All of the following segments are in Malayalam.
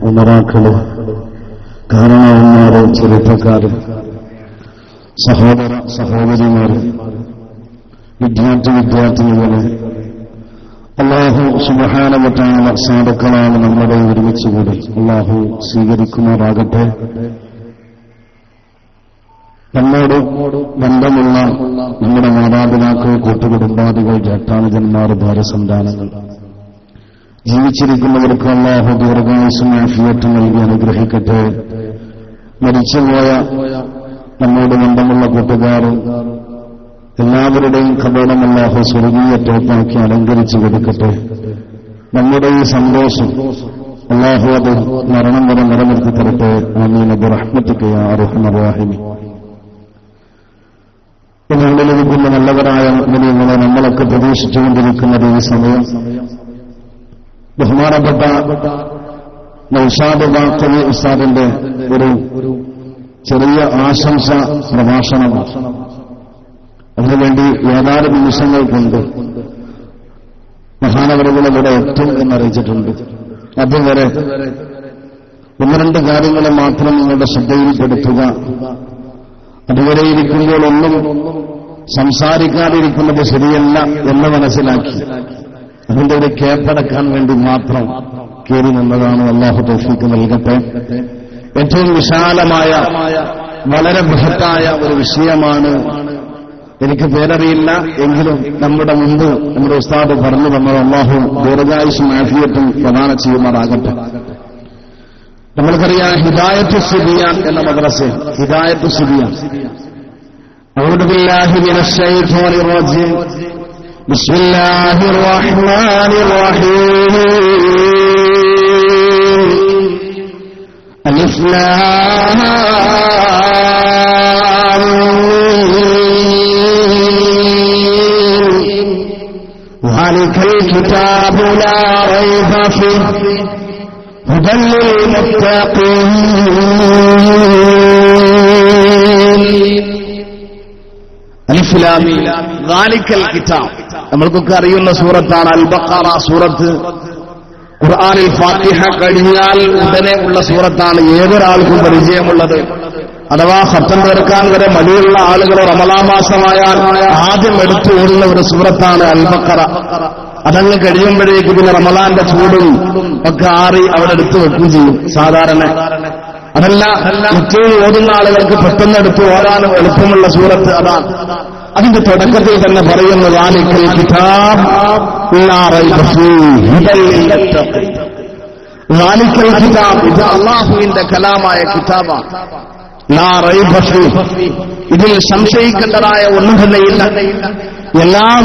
ഉമറാക്കള്, കാരണവന്മാര്, ചെറുപ്പക്കാര്, സഹോദര സഹോദരിമാര്, വിദ്യാർത്ഥിനികളെ, അല്ലാഹു സുബ്ഹാനഹു വ തആല സാധുക്കളാണ് നമ്മുടെ ഒരുമിച്ചുകൂടി അല്ലാഹു സ്വീകരിക്കുമാറാകട്ടെ. നമ്മോട് ബന്ധമുള്ള നമ്മുടെ മാതാപിതാക്കൾ, കൂട്ടുകുടുംബാദികൾ, ജേഷ്ഠാനുജന്മാർ, ഭാര്യസന്താനങ്ങൾ, ജീവിച്ചിരിക്കുന്നവർക്ക് അല്ലാഹു ദീർഘായുസ്സും ആഫിയത്തും നൽകി അനുഗ്രഹിക്കട്ടെ. മരിച്ചുപോയ നമ്മോട് ബന്ധമുള്ള കൂട്ടുകാർ എല്ലാവരുടെയും ഖബറും അല്ലാഹു സ്വർഗീയ തോപ്പാക്കി അലങ്കരിച്ചു കൊടുക്കട്ടെ. നമ്മുടെ ഈ സന്തോഷം അല്ലാഹു അത് മരണം വരെ നിലനിർത്തി തരട്ടെ. ആമീൻ ബിറഹ്മതിക യാ അർഹമർ റഹീമീൻ. നമ്മളിലിരിക്കുന്ന നല്ലവരായ മുഅ്മിനീങ്ങളെ, നമ്മളൊക്കെ പ്രതീക്ഷിച്ചുകൊണ്ടിരിക്കുന്നത് ഈ സമയം ബഹുമാനപ്പെട്ട നൗഷാദ് ബാഖവി ഉസ്താദിന്റെ ഒരു ചെറിയ ആശംസ പ്രഭാഷണമാണ്. അതിനുവേണ്ടി ഏതാനും നിമിഷങ്ങൾ കൊണ്ട് മഹാനവറുകൾ ഇവിടെ എത്തും എന്നറിയിച്ചിട്ടുണ്ട്. അതുവരെ ഒന്ന് രണ്ട് കാര്യങ്ങൾ മാത്രം നിങ്ങളുടെ ശ്രദ്ധയിൽപ്പെടുത്തുക. അതുവരെ ഇരിക്കുമ്പോൾ ഒന്നും സംസാരിക്കാതിരിക്കുന്നത് ശരിയല്ല എന്ന് മനസ്സിലാക്കി അതിന്റെ ഒരു കേപ്പടക്കാൻ വേണ്ടി മാത്രം കയറി നിന്നതാണ്. അല്ലാഹു തൗഫീഖ് നൽകട്ടെ. ഏറ്റവും വിശാലമായ, വളരെ ബൃഹത്തായ ഒരു വിഷയമാണ്. എനിക്ക് പേരറിയില്ല, എങ്കിലും നമ്മുടെ മുമ്പ് നമ്മുടെ ഉസ്താദ് പറഞ്ഞു തന്നത് അല്ലാഹു ദീർഘായുസ്സും ആഫിയത്തും പ്രദാനം ചെയ്യുമാറാകട്ടെ. നമ്മൾക്കറിയാം ഹിദായത്തു സുബിയാൻ എന്ന മദ്രസ, ഹിദായത്തു സുബിയാൻ. അഊദു ബില്ലാഹി മിനശ് ശൈത്വാനിർ റജീം. ബിസ്മില്ലാഹിർ റഹ്മാനിർ റഹീം. അലിഫ് ലാം മീം. ദാലികൽ കിതാബു ലാ റൈബ ഫീഹി هدى للمتقين. അലിഫ് ലാം മീം. ദാലികൽ കിതാബ്. നമ്മൾക്കൊക്കെ അറിയുന്ന സൂറത്താണ് അൽ ബഖറ സൂറത്ത്. ഖുർആനിൽ ഫാത്തിഹ കഴിഞ്ഞാൽ ഉടനെ ഉള്ള സൂറത്താണ് ഏതൊരാൾക്കും പരിചയമുള്ളത്. അഥവാ ഖത്തം തീർക്കാൻ വരെ മടിയുള്ള ആളുകൾ റമളാൻ മാസമായാൽ ആദ്യം എടുത്തു ഓടുന്ന ഒരു സൂറത്താണ് അൽ ബഖറ. അതങ്ങ് കഴിയുമ്പോഴേക്ക് പിന്നെ റമളാന്റെ ചൂടും ഒക്കെ ആറി അവിടെ എടുത്തു വെക്കുകയും ചെയ്യും സാധാരണ. അതല്ല, ഏറ്റവും ഓടുന്ന ആളുകൾക്ക് പെട്ടെന്ന് എടുത്ത് ഓടാനും എളുപ്പമുള്ള സൂറത്ത് അതാണ്. അതിന്റെ തുടക്കത്തിൽ തന്നെ പറയുന്നത് ദാലികൽ കിതാബ് ലാ റൈബ ഫീഹി ഹുദൽ ലിൽമുത്തഖീൻ. ദാലികൽ കിതാബ്, ഇത് അല്ലാഹുവിന്റെ കലാമായ കിതാബാണ്. ലാ റൈബ ഫീഹി, ഇതിൽ സംശയിക്കേണ്ടതായ ഒന്നും തന്നെയില്ല. എല്ലാം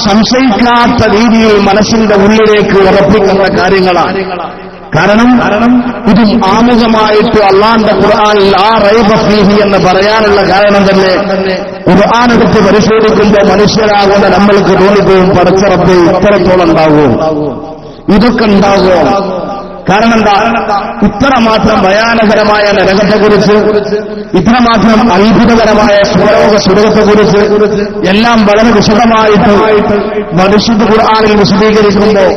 സംശയിക്കാത്ത രീതിയിൽ മനസ്സിന്റെ ഉള്ളിലേക്ക് ഉറപ്പിക്കുന്ന കാര്യങ്ങളാണ്. കാരണം ഇത് ആമുഖമായിട്ട് അല്ലാഹുവിന്റെ ഖുർആൻ ലാ റൈബ ഫീഹി എന്ന് പറയാനുള്ള കാരണം തന്നെ ഖുർആൻ എടുത്ത് പരിശോധിക്കുമ്പോൾ മനുഷ്യരാകുന്ന നമ്മൾക്ക് തോന്നിപ്പോവും, പടച്ചറപ്പ് ഇത്രത്തോളം ഉണ്ടാകുമോ, ഇതൊക്കെ ഉണ്ടാകുമോ? കാരണം എന്താ? ഇത്രമാത്രം ഭയാനകരമായ നരകത്തെക്കുറിച്ച്, ഇത്രമാത്രം അത്ഭുതകരമായ സ്വലോക സുരകത്തെക്കുറിച്ച് എല്ലാം വളരെ വിശദമായിട്ട് മനുഷ്യന്റെ ഖുർആനിൽ വിശദീകരിക്കുമ്പോൾ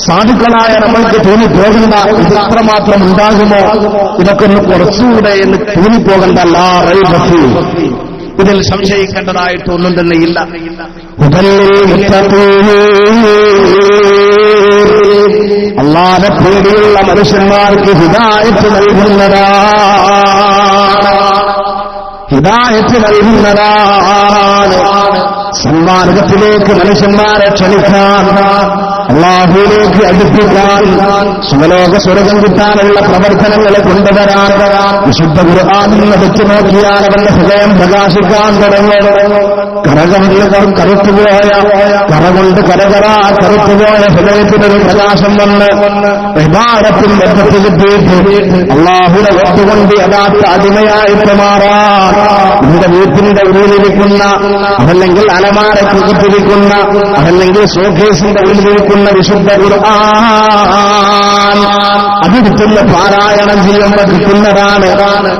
സാധുക്കളായ നമ്മൾക്ക് തോന്നിപ്പോകണ്ട ഇത് ഇത്രമാത്രം ഉണ്ടാകുമോ, ഇതൊക്കെ ഒന്ന് കുറച്ചുകൂടെ എന്ന് തോന്നിപ്പോകണ്ട. ലാ റൈബ ഫീഹി, ഇതിൽ സംശയിക്കേണ്ടതായിട്ട് ഒന്നും തന്നെ ഇല്ല. അല്ലാഹുവിനെ പേടിയുള്ള മനുഷ്യന്മാർക്ക് ഹിദായത്ത് നൽകുന്നതാണ്. ഹിദായത്ത് നൽകുന്നതാണ്. സന്മാർഗത്തിലേക്ക് മനുഷ്യന്മാരെ ക്ഷണിക്കാൻ, അല്ലാഹുവിലേക്ക് അടുപ്പിക്കാൻ, സുഖലോക സ്വർഗം കിട്ടാനുള്ള പ്രവർത്തനങ്ങളെ കൊണ്ടുവരാൻ വിശുദ്ധ ഖുർആനിൽ വെച്ച് നോക്കിയാൽ അവന്റെ ഹൃദയം പ്രകാശിക്കാൻ തുടങ്ങും. കറുത്തുപോയ കറകൊണ്ട് കറുത്തുപോയ ഹൃദയത്തിനൊരു പ്രകാശം വന്ന് ഇബാദത്തിൽ ബന്ധത്തിലെത്തിയിട്ട് അല്ലാഹുവിനെ ഒത്തുകൊണ്ട് യഥാർത്ഥ അടിമയായിട്ട് മാറാൻ നിന്റെ വീട്ടിന്റെ ഉള്ളിലിരിക്കുന്ന, അതല്ലെങ്കിൽ അലമാരക്കകത്തിരിക്കുന്ന, അതല്ലെങ്കിൽ ഷോക്കേസിന്റെ ഉള്ളിലിരിക്കുന്ന വിശുദ്ധ ഖുർആൻ അതെടുത്തുള്ള പാരായണം ചെയ്യുമ്പോൾ കിട്ടുന്നതാണ്.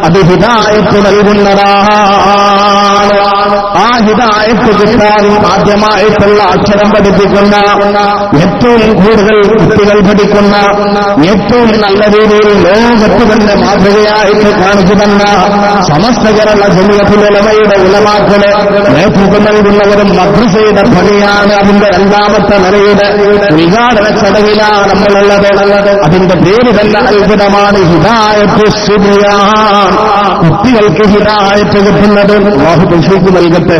അത് ഹിദായത്ത് നൽകുന്നതാണ്. ആ ഹിദായത്ത് കിട്ടാൻ ആദ്യമായിട്ടുള്ള അക്ഷരം പഠിപ്പിക്കുന്ന, ഏറ്റവും കൂടുതൽ കുട്ടികൾ പഠിക്കുന്ന, ഏറ്റവും നല്ല രീതിയിൽ ലോകത്ത് തന്നെ മാതൃകയായിട്ട് കാണിച്ചു തന്ന സമസ്ത കേരള ജമിയത്തുൽ ഉലമയുടെ ഉലമാക്കളെ നേതൃത്വം നൽകുന്നവരും മദ്രസയുടെ പണിയാണ്. അതിന്റെ രണ്ടാമത്തെ നിലയുടെ ഉദ്ഘാടന ചടങ്ങിലാണ് നമ്മളുള്ളത്. അതിന്റെ പേര് തന്നെ അത്ഭുതമാണ്, ഹിദായത്ത് സുബ്യാൻ. കുട്ടികൾക്ക് ഹിദായത്ത് കിട്ടുന്നത് അല്ലാഹു തൗഫീഖ് നൽകട്ടെ,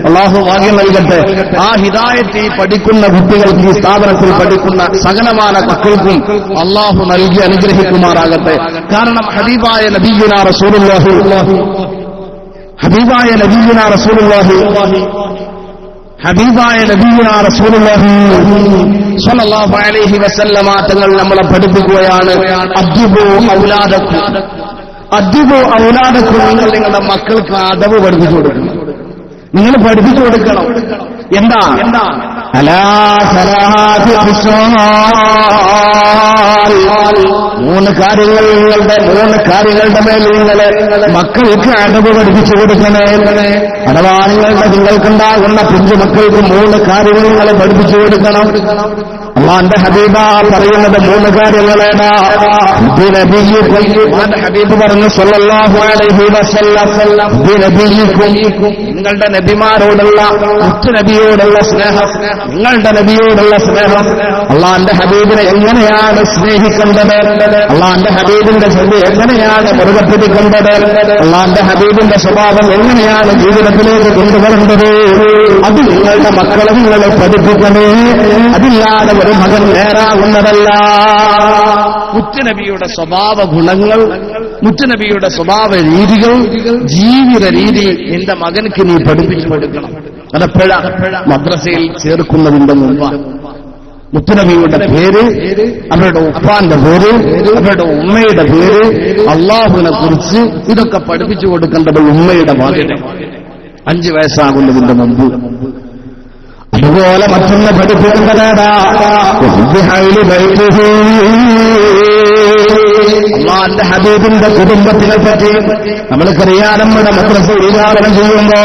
അല്ലാഹു ഭാഗ്യം നൽകട്ടെ. ആ ഹിദായത്ത് പഠിക്കുന്ന കുട്ടികൾക്ക്, ഈ സ്ഥാപനത്തിൽ പഠിക്കുന്ന സകലമാന മക്കൾക്കും അല്ലാഹു നൽകി അനുഗ്രഹിക്കുമാറാകട്ടെ. കാരണം ഹബീബായ നബിയുനാ റസൂലുള്ളാഹി സ്വല്ലല്ലാഹു അലൈഹി വസല്ലമ തങ്ങൾ നമ്മളെ പഠിപ്പിക്കുകയാണ്, അദ്ദിബു ഔലാദക്കും, നിങ്ങൾ നിങ്ങളുടെ മക്കൾക്ക് അദബ് പഠിപ്പിച്ചു കൊടുക്കണം. നിങ്ങൾ പഠിപ്പിച്ചു കൊടുക്കണം. എന്താ അലാ സലാത്തി മൂന്ന് കാര്യങ്ങളുടെ മേൽ നിങ്ങൾ മക്കൾക്ക് അടവ് പഠിപ്പിച്ചു കൊടുക്കണേ. അഥവാ നിങ്ങൾക്കുണ്ടാകുന്ന കുഞ്ഞുമക്കൾക്ക് 3 കാര്യങ്ങൾ നിങ്ങൾ പഠിപ്പിച്ചു കൊടുക്കണം. അല്ലാഹുവിന്റെ ഹബീബ പറയുന്നത് 3 കാര്യങ്ങളേടാ. ഹബീബ് പറഞ്ഞു സ്വല്ലല്ലാഹു അലൈഹി വസല്ലം, നിങ്ങളുടെ നബിമാരോടുള്ള, മുത്തുനബിയോടുള്ള സ്നേഹം, നിങ്ങളുടെ നബിയോടുള്ള സ്നേഹം. അല്ലാഹുവിന്റെ ഹബീബിനെ എങ്ങനെയാണ് സ്നേഹിക്കേണ്ടത്, അല്ലാഹുവിന്റെ ഹബീബിന്റെ ചൊല്ലി എങ്ങനെയാണ് മുറുകെ പിടിക്കേണ്ടത്, അല്ലാഹുവിന്റെ ഹബീബിന്റെ സ്വഭാവം എങ്ങനെയാണ് ജീവിതത്തിലേക്ക് കൊണ്ടുവരേണ്ടത്, അത് നിങ്ങളുടെ മക്കളെ നിങ്ങളെ പഠിപ്പിക്കണേ. അതില്ലാതെ ഒരു മകൻ നേരാകുന്നതല്ല. മുത്തുനബിയുടെ സ്വഭാവ ഗുണങ്ങൾ, മുത്തുനബിയുടെ സ്വഭാവ രീതികൾ, ജീവിത രീതി എന്റെ മകനക്ക് നീ പഠിപ്പിച്ചു കൊടുക്കണം. അതെപ്പോഴാ? മദ്രസയിൽ ചേർക്കുന്നതിന്റെ മുമ്പ്. മുത്തുനബിയുടെ പേര്, അവരുടെ ഉപ്പാന്റെ പേര്, അവരുടെ ഉമ്മയുടെ പേര്, അള്ളാഹുവിനെ കുറിച്ച് ഇതൊക്കെ പഠിപ്പിച്ചു കൊടുക്കേണ്ടത് ഉമ്മയുടെ ബാധ്യത. 5 വയസ്സാകുന്നതിന്റെ മുമ്പ്. അതുപോലെ മറ്റൊന്ന് പഠിപ്പിക്കേണ്ടതാ അല്ലാഹുവിന്റെ ഹബീബിന്റെ കുടുംബത്തിനെ പറ്റി. നമ്മൾക്കറിയാം, നമ്മുടെ മദ്രസ ഉദ്ഘാടനം ചെയ്യുമ്പോ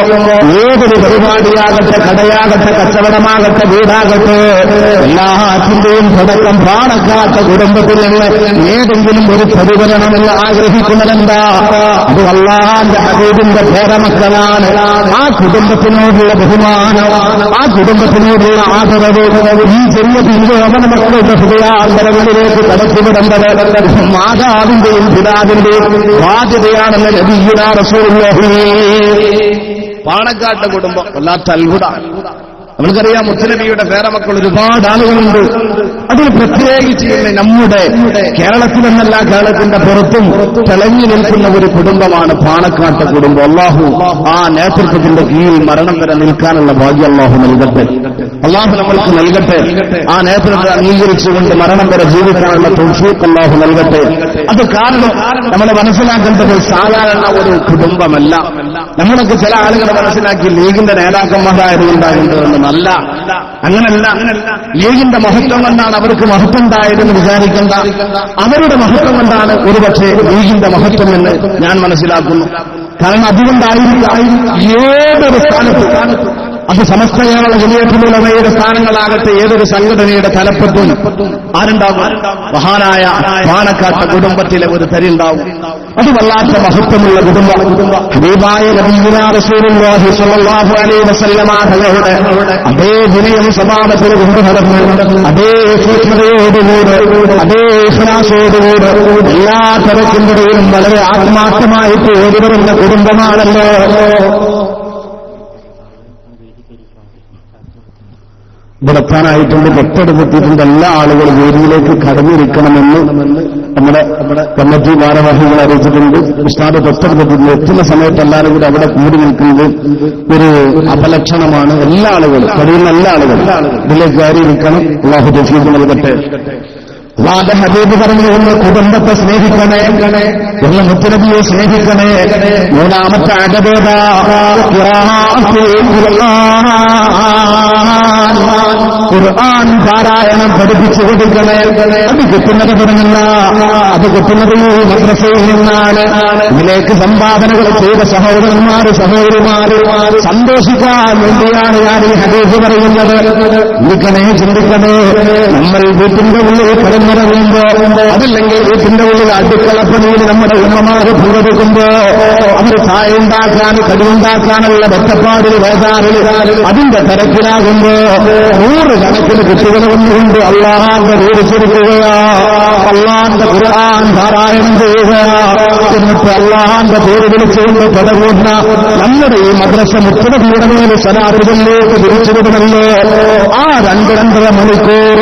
ഏതൊരു പരിപാടിയാകട്ടെ, കടയാകട്ടെ, കച്ചവടമാകട്ടെ, വീടാകട്ടെ, എല്ലാത്തിന്റെയും തുടക്കം പാണക്കാത്ത കുടുംബത്തിൽ നിന്ന് ഏതെങ്കിലും ഒരു പ്രതിഫലനമെന്ന് ആഗ്രഹിക്കുന്നതെന്താ? അത് അല്ലാഹുവിന്റെ ഹബീബിന്റെ പേരമക്കളാണ്. ആ കുടുംബത്തിനോടുള്ള ബഹുമാനമാണ്, ആ കുടുംബത്തിനോടുള്ള ആദരവ് ഈ ചെറിയ പിന്തുണ മക്കളുടെ ഹൃദയാന്തരങ്ങളിലേക്ക് കടത്തിവിടേണ്ടത് മാതാവിന്റെയും പിതാവിന്റെയും ബാധ്യതയാണെന്ന് നബിയുനാ റസൂലുള്ളാഹി. പാണക്കാട്ടെ കുടുംബം വല്ലാത്ത അത്ഭുതമാണ്. നമ്മൾക്കറിയാം, മുത്തുനബിയുടെ പേരമക്കൾ ഒരുപാട് ആളുകളുണ്ട്. അതിൽ പ്രത്യേകിച്ച് നമ്മുടെ കേരളത്തിലെന്നല്ല, കേരളത്തിന്റെ പുറത്തും തിളങ്ങി നിൽക്കുന്ന ഒരു കുടുംബമാണ് പാണക്കാട്ടെ കുടുംബം. അല്ലാഹു ആ നേതൃത്വത്തിന്റെ കീഴിൽ മരണം വരെ നിൽക്കാനുള്ള ഭാഗ്യം അല്ലാഹു നൽകട്ടെ. അല്ലാഹു നമ്മൾക്ക് നൽകട്ടെ. ആ നേതൃത്വത്തെ അംഗീകരിച്ചുകൊണ്ട് മരണം വരെ ജീവിക്കാനുള്ള തൗഫീഖ് അല്ലാഹു നൽകട്ടെ. അത് കാരണം നമ്മൾ മനസ്സിലാക്കേണ്ടത് സാധാരണ ഒരു കുടുംബമല്ല. നമ്മളൊക്കെ ചില ആളുകൾ മനസ്സിലാക്കി ലീഗിന്റെ നേതാക്കന്മാരായതുകൊണ്ടാകേണ്ടതെന്ന്. അല്ല, അങ്ങനല്ല. ലീഗിന്റെ മഹത്വം കൊണ്ടാണ് അവർക്ക് മഹത്വം ഉണ്ടായതെന്ന് വിചാരിക്കേണ്ട. അവരുടെ മഹത്വം കൊണ്ടാണ് ഒരുപക്ഷെ ലീഗിന്റെ മഹത്വം എന്ന് ഞാൻ മനസ്സിലാക്കുന്നു. കാരണം അതുകൊണ്ടായിരിക്കും ഏതൊരു സ്ഥാനത്ത്, അത് സമസ്ത കേരള ജമിയത്തുൽ ഉലമയുടെ സ്ഥാനങ്ങളാകട്ടെ, ഏതൊരു സംഘടനയുടെ തലപ്പത്തും ആരുണ്ടാകും? മഹാനായ പാണക്കാട്ടെ കുടുംബത്തിലെ ഒരു തരിണ്ടാവും. അത് വല്ലാത്ത മഹത്വമുള്ള കുടുംബം. ഹബീബായ നബിയുനാ റസൂലുള്ളാഹി സ്വല്ലല്ലാഹു അലൈഹി വസല്ലമ തങ്ങളുടെ അതേ വിനയം സ്വഭാവത്തിൽ കൊണ്ടുനടന്നു, അതേ സൂക്ഷ്മതയോടുകൂടെ, അതേ ഇഖ്ലാസോടുകൂടെ എല്ലാ തരത്തിന്റെയും വളരെ ആത്മാർത്ഥമായിട്ട് ഓടിവരുന്ന കുടുംബമാണല്ലോ. ഇവിടെ എത്താനായിട്ടുണ്ട്, തൊട്ടടുത്തെത്തിയിട്ടുണ്ട്. എല്ലാ ആളുകളും വേദിയിലേക്ക് കടന്നിരിക്കണമെന്ന് നമ്മുടെ കമ്മിറ്റി ഭാരവാഹികൾ അറിയിച്ചിട്ടുണ്ട്. ഉസ്താദ് തൊട്ടടുത്തെത്തിയിട്ടുണ്ട്. എത്തുന്ന സമയത്ത് എല്ലാവരും കൂടി അവിടെ കൂടി നിൽക്കുന്നത് ഒരു അപലക്ഷണമാണ്. എല്ലാ ആളുകളും, കഴിയുന്ന എല്ലാ ആളുകളും ഇതിലേക്ക് കയറിയിരിക്കണം. അല്ലാഹു തൗഫീഖ് നൽകട്ടെ. അല്ലാഹുവിന്റെ ഹബീബ് പറഞ്ഞു, ഒന്ന് കുടുംബത്തെ സ്നേഹിക്കണേ, ഒന്ന് മുത്തുനബിയെ സ്നേഹിക്കണേ. മൂന്നാമത്തെ അടവേദ ഖുർആൻ പാരായണം പഠിപ്പിച്ചു കൊടുക്കണേ. അത് കിട്ടുന്നത് പറഞ്ഞല്ല, അത് കിട്ടുന്നത് മദ്രസയിൽ നിന്നാണ്. ഇതിലേക്ക് സംഭാവനകൾ ചെയ്ത സഹോദരന്മാര് സഹോദരിമാര് സന്തോഷിക്കാൻ വേണ്ടിയാണ് ഞാൻ ഈ ഹദീസ് പറയുന്നത്. ചിന്തിക്കണേ, നമ്മൾ വീട്ടിന്റെ ഉള്ളിൽ കടന്നിറങ്ങുമ്പോ, അതല്ലെങ്കിൽ വീട്ടിന്റെ ഉള്ളിൽ അടുക്കളപ്പണിയിൽ നമ്മുടെ ഉമ്മമാര് പങ്കെടുക്കുമ്പോ, അവർ ചായ ഉണ്ടാക്കാൻ കടിയുണ്ടാക്കാനുള്ള ബന്ധപ്പാടിൽ വേദാറിൽ അതിന്റെ തിരക്കിലാകുമ്പോ 100 കണക്കിന് കുട്ടികൾ വന്നുകൊണ്ട് അള്ളാഹുവിന്റെ പേര് ചൊല്ലുകയാ, അള്ളാഹുവിന്റെ ഖുർആൻ പാരായണം ചെയ്യുകയാ, എന്നിട്ട് അള്ളാഹുവിന്റെ പേര് വിളിച്ചുകൊണ്ട് പടകൂടുന്ന നമ്മുടെ ഈ മദ്രസ 30 മേലെ സലാത്തുകളിലേക്ക് തിരിച്ചുവിടുമല്ലോ. ആ 2-2.5 മണിക്കൂർ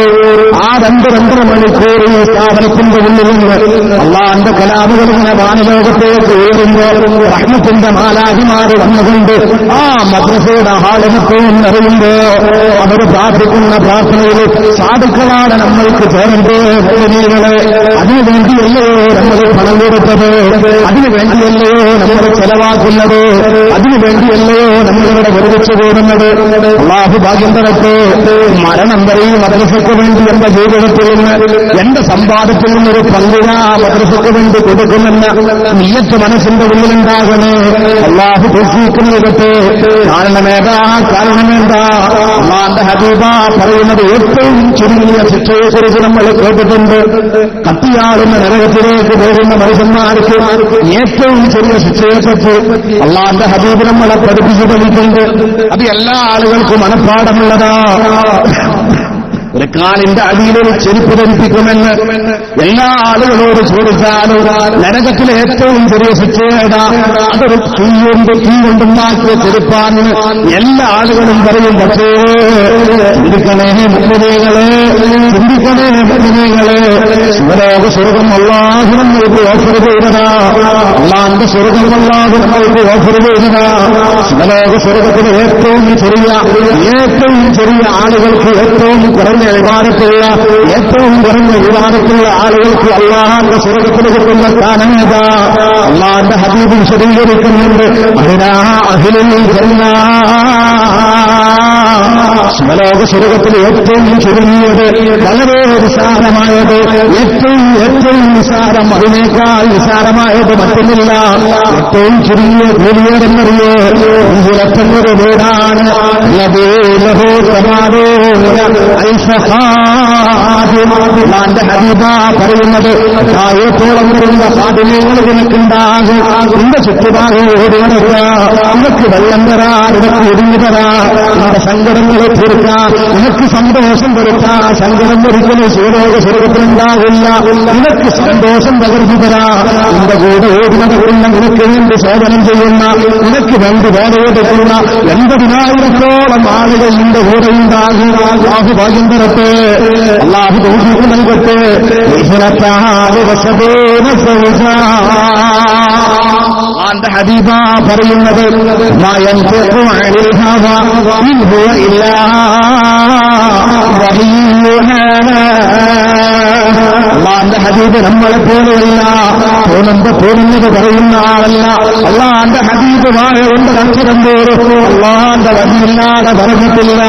ഈ സ്ഥാപനത്തിന്റെ ഉള്ളിൽ നിന്ന് അള്ളാഹുവിന്റെ കലാമുകൾ ഇങ്ങനെ വാനലോകത്തേക്ക് ഉയരുമ്പോ റഹ്മത്തിന്റെ മാലാഹിമാര് വന്നുകൊണ്ട് ആ മദ്രസയുടെ ഹാളിനത്തെയും അറിയുമ്പോ അവർ പ്രാർത്ഥിക്കുന്ന പ്രാർത്ഥനയിൽ സാധുക്കളാണ് നമ്മൾക്ക് ചേരേണ്ടേ മുഅ്മിനീകളെ. അതിനുവേണ്ടിയല്ലോ നമ്മൾ പണം കൊടുത്തത്, അതിനുവേണ്ടിയല്ലോ നമ്മൾ ചെലവാക്കുന്നത്, അതിനുവേണ്ടിയല്ലോ നമ്മളിവിടെ ഒരുമിച്ച് കൂടുന്നത്. അള്ളാഹു ഭാഗ്യം തരട്ടെ. മരണം വരെ മദ്രസയ്ക്ക് വേണ്ടി എന്റെ ജീവിതത്തിൽ നിന്ന് എന്റെ സമ്പാദത്തിൽ നിന്നൊരു പങ്കുക മദ്രസയ്ക്ക് വേണ്ടി കൊടുക്കുമെന്ന നിയ്യത്ത് മനസ്സിന്റെ ഉള്ളിലുണ്ടാകണേ. അള്ളാഹു തൗഫീഖ് നൽകട്ടെ. കാരണമേതാ അള്ളാന്റെ ഹബീബ പറയുന്നത് ഏറ്റവും ചുരുങ്ങിയ ശിക്ഷയെക്കുറിച്ച് നമ്മൾ കേട്ടിട്ടുണ്ട്. കത്തിയാളുന്ന നരകത്തിലേക്ക് പോകുന്ന മനുഷ്യന്മാർക്ക് ഏറ്റവും ചെറിയ ശിക്ഷയെപ്പറ്റി അള്ളാന്റെ ഹബീബ് നമ്മളെ പഠിപ്പിച്ചു തന്നിട്ടുണ്ട്. അത് എല്ലാ ആളുകൾക്കും മനഃപ്പാടമുള്ളതാ. ഒരു കാലിന്റെ അടിയിലൊരു ചെരുപ്പ് ധരിപ്പിക്കുമെന്ന് എല്ലാ ആളുകളോട് ചോദിച്ചാലും നരകത്തിലെ ഏറ്റവും ചെറിയ ശിക്ഷയേടാ, അതൊരു തീ കൊണ്ടുണ്ടാക്കിയ ചെരുപ്പാന്ന് എല്ലാ ആളുകളും പറയും. പക്ഷേ ചിന്തിക്കണേ മുഅ്മിനീങ്ങളെ, ശിവലോക സ്വർഗം അല്ലാഹു നമ്മൾക്ക് ഓഫർ ചെയ്തതാ. അല്ലാഹുവിന്റെ സ്വർഗം അല്ലാഹു നമ്മൾക്ക് ഓഫർ ചെയ്തതാ. ശിവലോക സ്വർഗത്തിന് ഏറ്റവും ചെറിയ ആളുകൾക്ക് ഏറ്റവും കുറഞ്ഞ വിവാദത്തുള്ള ആളുകൾക്ക് അള്ളാഹുവിന്റെ സ്വർഗത്തിൽ കിട്ടുന്ന സ്ഥാനമേതാ? അള്ളാഹുവിന്റെ ഹബീബ് വിശദീകരിക്കുന്നുണ്ട്. ശിവലോക സ്വർഗത്തിൽ ഏറ്റവും ചുരുങ്ങിയത്, വളരെ നിസാരമായത്, ഏറ്റവും നിസാരം, അതിനേക്കാൾ നിസാരമായത് മറ്റൊന്നില്ല. ഏറ്റവും ചുരുങ്ങിയ കൂലിയേരെന്നറിയോ? 5 ലക്ഷം ഒരു വീടാണ്. ന്റെ ഹബീബ പറയുന്നത്, ആയത്തോളം വരുന്ന സാധനങ്ങൾ നിനക്കുണ്ടാകും. നിന്റെ ചുറ്റുപാടും ഓടി നടക്കുക, നിനക്ക് വെള്ളം തരാ, നിനക്ക് ഒടിഞ്ഞു തരാ, നിന്റെ സങ്കടങ്ങളെ തീർക്കാം, നിനക്ക് സന്തോഷം വരുത്താം. സങ്കടം ഒരിക്കലും ശിവലോക സ്വർഗത്തിലുണ്ടാകില്ല. നിനക്ക് സന്തോഷം പകർന്നു തരാ. നിന്റെ കൂടെ ഓടി നടക്കുന്ന, നിനക്ക് വേണ്ടി സേവനം ചെയ്യുന്ന, നിനക്ക് വേണ്ടി വേലയെടുക്കുന്ന 80,000-ഓളം ആളുകൾ നിന്റെ കൂടെ ഉണ്ടാകും. അല്ലാഹു ഭാഗ്യം തരട്ടെ, അല്ലാഹു തൗഫീഖ് നൽകട്ടെ. ന്റെ ഹബീബ പറയുന്നത്, അള്ളാന്റെ ഹബീബ് നമ്മളെ പോലെയല്ല, തോന്നുന്നത് പറയുന്ന ആളല്ല. അള്ളാന്റെ ഹബീബ് വാഴ കൊണ്ട് അക്ഷരം പോലും അള്ളാന്റെ വഴിയില്ലാതെ പറഞ്ഞിട്ടില്ല.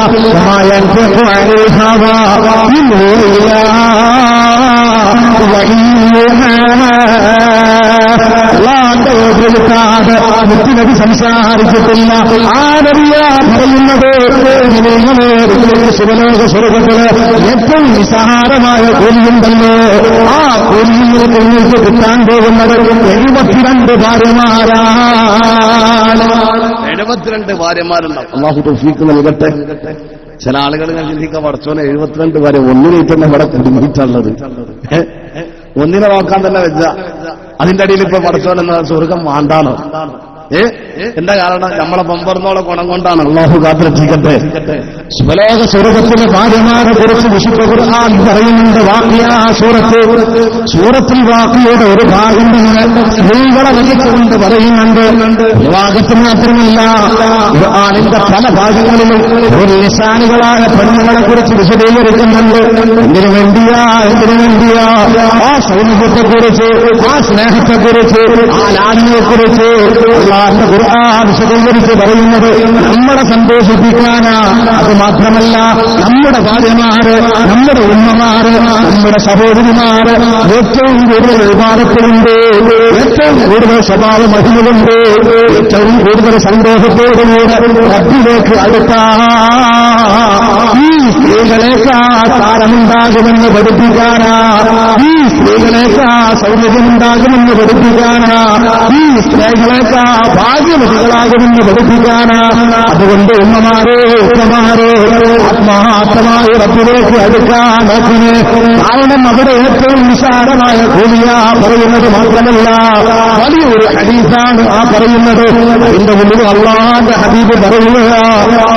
മുത്തിനബി സംസാരിച്ചിട്ടില്ല. ആരറിയാ പറയുന്നത്? ശിവലോക സ്വർഗത്തില് ഏറ്റവും നിസ്സാരമായ കൂലിയുണ്ടല്ലോ. ആ കൂലിയിൽ നിങ്ങൾക്ക് കിട്ടാൻ പോകുന്നത് 72 ഭാര്യമാരാണ്. 72 ഭാര്യമാരുണ്ടാവും. അല്ലാഹു തൗഫീഖ് നൽകട്ടെ. ചില ആളുകൾ ഞാൻ ചിന്തിക്കാൻ, പഠിച്ചോനെ 72 ഭാര്യ ഒന്നിനേറ്റ് തന്നെ ഇവിടെ കുടുങ്ങിയിട്ടുള്ളത്. ഒന്നിനെ നോക്കാൻ തന്നെ വെച്ച അതിന്റെ അടിയിൽ ഇപ്പൊ പഠിച്ചോനെന്ന സ്വർഗം വാണ്ടാണോ? എന്താ കാരണം? നമ്മളെ പമ്പർന്നോളെ ഗുണം കൊണ്ടാണ്. അല്ലാഹു കാത്തിരക്ഷിക്കട്ടെ. ശിവലോക സ്വർഗത്തിലെ ഭാര്യമാരെ കുറിച്ച് വിശുദ്ധ ഖുർആൻ പറയുന്നുണ്ട്. വാഖിയ സൂറത്തിൽ വാഖിയയുടെ ഒരു ഭാഗം സ്ത്രീകളെ വഹിച്ചുകൊണ്ട് പറയുന്നുണ്ട്. വിവാഹത്തിന് മാത്രമല്ല, ഖുർആനിന്റെ പല ഭാഗങ്ങളിലും ഒരു നിസാനികളായ പെണ്ണുങ്ങളെ കുറിച്ച് വിശദീകരിക്കുന്നുണ്ട്. എന്തിനു വേണ്ടിയാ ആ സൗന്ദര്യത്തെക്കുറിച്ച്, ആ സ്നേഹത്തെക്കുറിച്ച്, ആ ലാളിനെക്കുറിച്ച് അല്ലാഹുവിന്റെ വിശദീകരിച്ച് പറയുന്നത് നമ്മളെ സന്തോഷിപ്പിക്കാനാ. അത് മാത്രമല്ല, നമ്മുടെ ഭാര്യമാര്, നമ്മുടെ ഉമ്മമാര്, നമ്മുടെ സഹോദരിമാര് ഏറ്റവും കൂടുതൽ വിവാദത്തിലുണ്ട്, ഏറ്റവും കൂടുതൽ സ്വഭാവ മഹിമയുണ്ട്, ഏറ്റവും കൂടുതൽ സന്തോഷത്തോടുകൂടെ റബ്ബിലേക്ക് അടുത്താ ഈ സ്ത്രീകളേക്കാ താരമുണ്ടാകുമെന്ന് പഠിപ്പിക്കാനാ, ഈ സ്ത്രീകളേക്കാ സൗന്ദര്യമുണ്ടാകുമെന്ന് പഠിപ്പിക്കാനാ, ഈ സ്ത്രീകളേക്കാ ഭാഗ്യവതികളാകുമെന്ന് പഠിപ്പിക്കാനാ. അതുകൊണ്ട് ഉമ്മമാരെ, ഉപ്പമാരെ ആത്മാർത്ഥമായി റബ്ബിലേക്ക് അടുക്കാൻ നോക്കണേ. കാരണം അവിടെ ഏറ്റവും നിസ്സാരമായ കൂലിയാ പറയുന്നത് മാത്രമല്ല, വലിയൊരു ഹദീസാണ് ആ പറയുന്നത്. അതിന്റെ മുന്നിൽ അല്ലാഹുവിന്റെ ഹബീബ് പറയുക,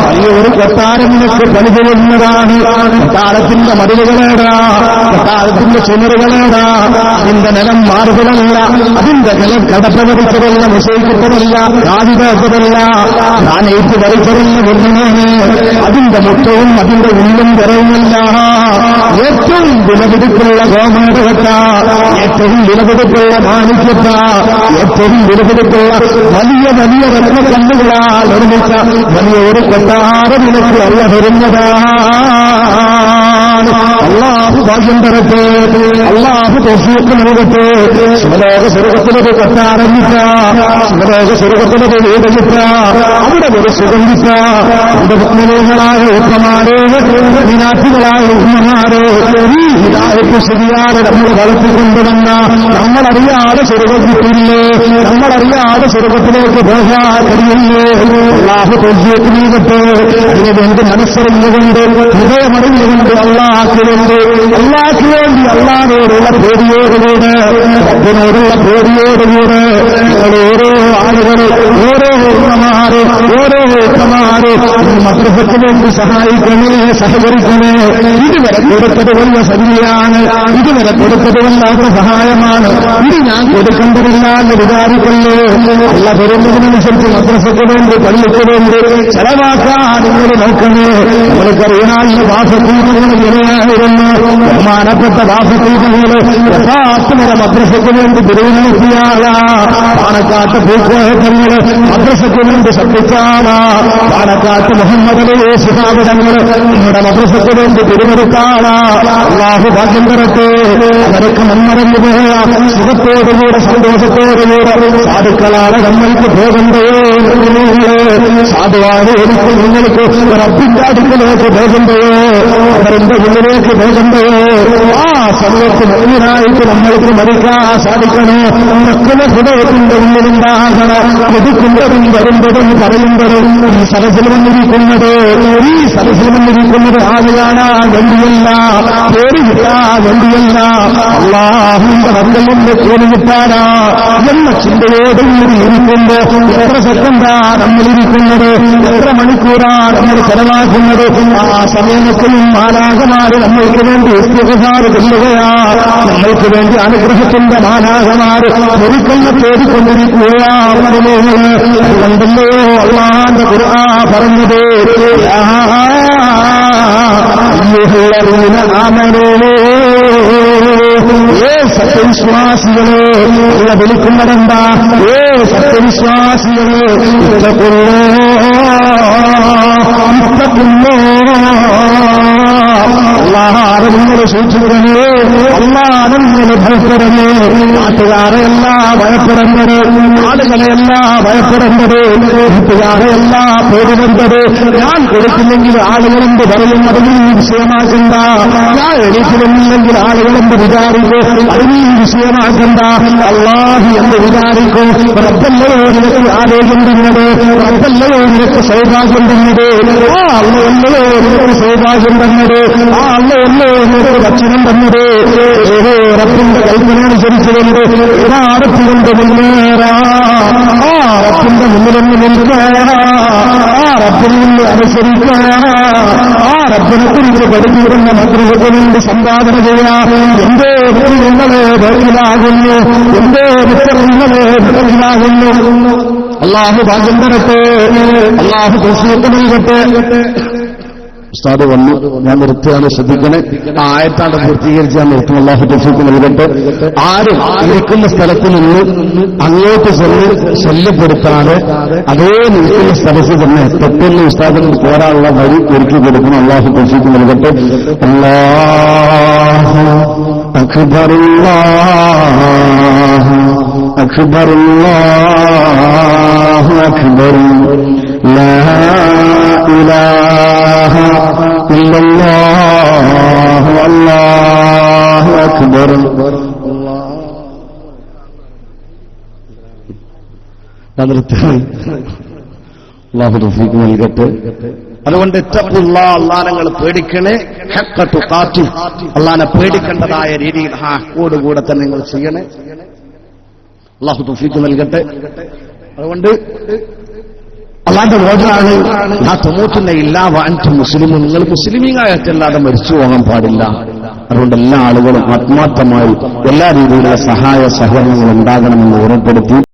വലിയൊരു കൊട്ടാരം നിനക്ക് പണിതുവന്നതാണ്. കൊട്ടാരത്തിന്റെ മതിലുകളേടാ, കൊട്ടാരത്തിന്റെ ചുമരുകളേടാ, അതിന്റെ നിലം മാറുകളല്ല, അതിന്റെ നിലം കടപ്പവരിച്ചതല്ല, നിശ്ചയിക്കപ്പെട്ടതല്ല, രാജിതല്ല, ഞാൻ ഏറ്റു വരച്ചതല്ല കൊണ്ടുമാണ്. അതിന്റെ മുറ്റവും അതിന്റെ ഉള്ളും കുറവുമില്ല. ഏറ്റവും വിലപിടിപ്പുള്ള ഗോമേടകത്ത, ഏറ്റവും വിലപിടിപ്പുള്ള മാണിക്യത്ത, ഏറ്റവും വിലപിടിപ്പുള്ള വലിയ വലിയ രത്നക്കല്ലുകളാൽ നിർമ്മിച്ച വലിയൊരു കൊട്ടാരം നിനക്ക് അല്ല വരുന്നതാണ്. അല്ലാഹു ഭാഗ്യം തരട്ടെ, അല്ലാഹു തൗഫീഖ് നൽകട്ടെ. ശിവലോക സ്വർഗത്തിലൊരു കൊട്ടാരം കിട്ട, ശിവലോക സ്വർഗത്തിലൊരു വീട് കിട്ട, അവിടെ ഒരു സുഖം കിട്ട. എന്റെ മുഗ്നങ്ങളായ ഉപ്പമാരെ, വിനാഥികളായ ഉമ്മമാരെ, ഈ ഹിദായത്ത് ശരിയാതെ നമ്മൾ വളർത്തിക്കൊണ്ടുവന്ന നമ്മളറിയാതെ സ്വർഗം കിട്ടില്ലേ, നമ്മളറിയാതെ സ്വർഗത്തിലേക്ക് പോകാൻ കഴിയില്ലേ. അല്ലാഹു തൗഫീഖ് നൽകട്ടെ. അതിനുവേണ്ടി മനസ്സറിഞ്ഞുകൊണ്ട്, ഹൃദയമറിഞ്ഞുകൊണ്ട്, അല്ലാഹുവിന് വേണ്ടി അല്ലാഹുവോടുള്ള പേടിയോടുകൂടെ, റബ്ബിനോടുള്ള പേടിയോടുകൂടെ ഓരോ ആളുകൾ, ഓരോ ഉമ്മമാര്, ഓരോ ഉപ്പമാര് മദ്രസയ്ക്ക് വേണ്ടി സഹായിക്കണേ, സഹകരിക്കണേ. ഇതുവരെ കൊടുത്തത് വലിയ ശരിയാണ്, ഇതുവരെ കൊടുത്തത് വല്ലാത്ത സഹായമാണ്. ഇത് ഞാൻ കൊടുക്കേണ്ടതില്ല എന്ന് വിചാരിക്കല്ലേ. അല്ല വരുന്നതിനനുസരിച്ച് മദ്രസയ്ക്ക് വേണ്ടി, പള്ളിക്ക് വേണ്ടി ചെലവാക്കാൻ നിങ്ങൾ നോക്കണേ. നിങ്ങൾക്കറിയാം, ഈ വാസത്തീപങ്ങൾ ഇങ്ങനെയായിരുന്നു. ബഹുമാനപ്പെട്ട വാസത്തീപങ്ങൾ വരെ മദ്രസയ്ക്ക് വേണ്ടി തിരുവനന്തപുരത്തിയാളാ. പാണക്കാട്ട് പൂക്കോയത്തങ്ങള് മദ്രസയ്ക്ക് വേണ്ടി ശബ്ദിച്ചാളാ. പാണക്കാട്ട് മുഹമ്മദ് അലി ശിഹാബിടങ്ങൾ നമ്മുടെ മദ്രസയ്ക്ക് വേണ്ടി തിരുവനന്തപുരത്താളാ. അല്ലാഹു ഭാഗ്യം തരട്ടെ. അവരൊക്കെ മൺമറഞ്ഞു പോയ സുഖത്തോടുകൂടെ, സന്തോഷത്തോടുകൂടെ സാധുക്കളാണ് നമ്മൾക്ക് ഭോഗന്തയോ, സാധുവാണ് എനിക്ക് നിങ്ങൾക്ക് റബ്ബിന്റെ അടുക്കലേക്ക് ഭോഗന്തയോ, അവരുടെ ഉള്ളിലേക്ക് ഭോഗന്തയോ. ആ സമയത്ത് മുഴുവനായിട്ട് നമ്മൾക്ക് മരിക്കാൻ സാധിക്കണോ. മക്കളെ ഹൃദയത്തിന്റെ ഉള്ളിലുണ്ടാകണം. കൊടുക്കുന്നതും വരുന്നതും പറയുന്നതും ഈ സദസ്സിൽ വന്നിരിക്കുന്നത്, ഈ സദസ്സിൽ വന്നിരിക്കുന്നത് ആളുകാണാ വേണ്ടിയല്ല, പേര് കിട്ടാൻ വേണ്ടിയല്ല, അല്ലാഹുവിന്റെ മക്കളിന്റെ കൂലി കിട്ടാനാ എന്ന ചിന്തയോടുകൂടി ഇരിക്കുമ്പോ എത്ര സെക്കൻഡാ നമ്മളിരിക്കുന്നത്, എത്ര മണിക്കൂറാ നമ്മൾ ചെലവാക്കുന്നത്. ആ സമയമൊക്കെയും മാലാഖമാര് നമ്മൾക്ക് വേണ്ടി ഇസ്തിഗ്ഫാറ് ചൊല്ലുകയാ, നമ്മൾക്ക് വേണ്ടി അനുഗ്രഹത്തിന്റെ മാലാഖമാര് ഒരുക്കങ്ങൾ തേടിക്കൊണ്ടിരിക്കുകയാ. അതുകൊണ്ടല്ലോ അല്ലാഹുവിന്റെ ഖുർആൻ പറഞ്ഞത്, സത്യവിശ്വാസികളെ ഉള്ള വിളിക്കുന്നതെന്താ? സത്യവിശ്വാസികളെ അല്ലാഹ് നിങ്ങൾ സൂക്ഷിക്കണേ, അല്ലാഹ് നിങ്ങൾ ഭയപ്പെടണേ. നാട്ടുകാരെയല്ല ഭയപ്പെടേണ്ടത്, ആളുകളെയല്ല ഭയപ്പെടേണ്ടത്, വീട്ടുകാരെയല്ല പേടിവേണ്ടത്. ഞാൻ കൊടുക്കുന്നെങ്കിൽ ആളുകളെന്ത് പറയും, അതിന് വിഷയമാക്കണ്ട. ഞാൻ എണീക്കുന്നില്ലെങ്കിൽ ആളുകളെന്ത് വിചാരിക്കും, അതിന് വിഷയമാക്കണ്ട. അല്ലാഹു എന്ത് വിചാരിക്കും? റബ്ബല്ലയോ നിനക്ക് ആരോഗ്യം തന്നത്, റബ്ബല്ലയോ നിനക്ക് സൗഭാഗ്യം തന്നത്, ആ അല്ലയോ നിനക്ക് സൗഭാഗ്യം തന്നത്, ആ അല്ലയോ നിനക്ക് ഭക്ഷണം തന്നത്. ഏതോ റബ്ബിന്റെ കൽപ്പനയനുസരിച്ചുകൊണ്ട് യഥാർത്ഥികൊണ്ട് മുന്നേറാ, ആ റബ്ബിന്റെ മുന്നിലൊന്ന് നിൽക്കുക, ആ റബ്ബിൽ നിന്ന് അനുസരിക്കുക, ആ റബ്ബിനെ കുറിച്ച് പഠിപ്പിക്കുന്ന മദ്രസയ്ക്ക് വേണ്ടി സംഭാവന ചെയ്യാം. എന്തോ നിങ്ങളെ വെളിയിലാകുന്നു, എന്തോ നിങ്ങളെ വെളിയിലാകുന്നു. അല്ലാഹു ഭാഗ്യം തരട്ടെ, അല്ലാഹു തൗഫീഖ് നൽകട്ടെ. ഉസ്താദ് വന്നു, ഞാൻ നിർത്തുകയാണ്, ശ്രദ്ധിക്കണേ. ആ ആയത്താണ് പൂർത്തീകരിച്ച് ഞാൻ നിർത്തും. അല്ലാഹു തൗഫീഖ് നൽകട്ടെ. ആരും ഇരിക്കുന്ന സ്ഥലത്ത് നിന്ന് അങ്ങോട്ട് ശല്യപ്പെടുത്താതെ അതേ നിൽക്കുന്ന സ്ഥലത്ത് തന്നെ പെട്ടെന്ന് ഉസ്താദിന് പോരാനുള്ള വഴി ഒരുക്കി കൊടുക്കണം. അല്ലാഹു തൗഫീഖ് നൽകട്ടെ. അല്ലാഹു അക്ബർ, അല്ലാഹു അക്ബർ, അല്ലാഹു അക്ബർ, ലാ ഇലാഹ ഇല്ലല്ലാഹു, അല്ലാഹു അക്ബർ. അല്ലാഹു തൗഫീഖ് നൽകട്ടെ. അതുകൊണ്ട് ഇത്തഖുല്ലാഹ്, അല്ലാഹനെ നിങ്ങൾ പേടിക്കണേ. ഹഖ്ഖ തുഖാത്തി, അല്ലാഹനെ പേടിക്കേണ്ടതായ രീതിയിൽ കൂടെ തന്നെ നിങ്ങൾ ചെയ്യണേ. അല്ലാഹു തൗഫീഖ് നൽകട്ടെ. അതുകൊണ്ട് അള്ളാന്റെ മോചനാണ് ലാ തമൂതുന്ന ഇല്ലാ വഅൻതും മുസ്ലിമൂൻ, നിങ്ങൾ മുസ്ലിമീങ്ങളായിട്ടല്ലാതെ മരിച്ചു പോകാൻ പാടില്ല. അതുകൊണ്ട് എല്ലാ ആളുകളും ആത്മാർത്ഥമായി എല്ലാ രീതിയിലുള്ള സഹായ സഹകരണങ്ങൾ ഉണ്ടാകണമെന്ന് ഓർമ്മപ്പെടുത്തി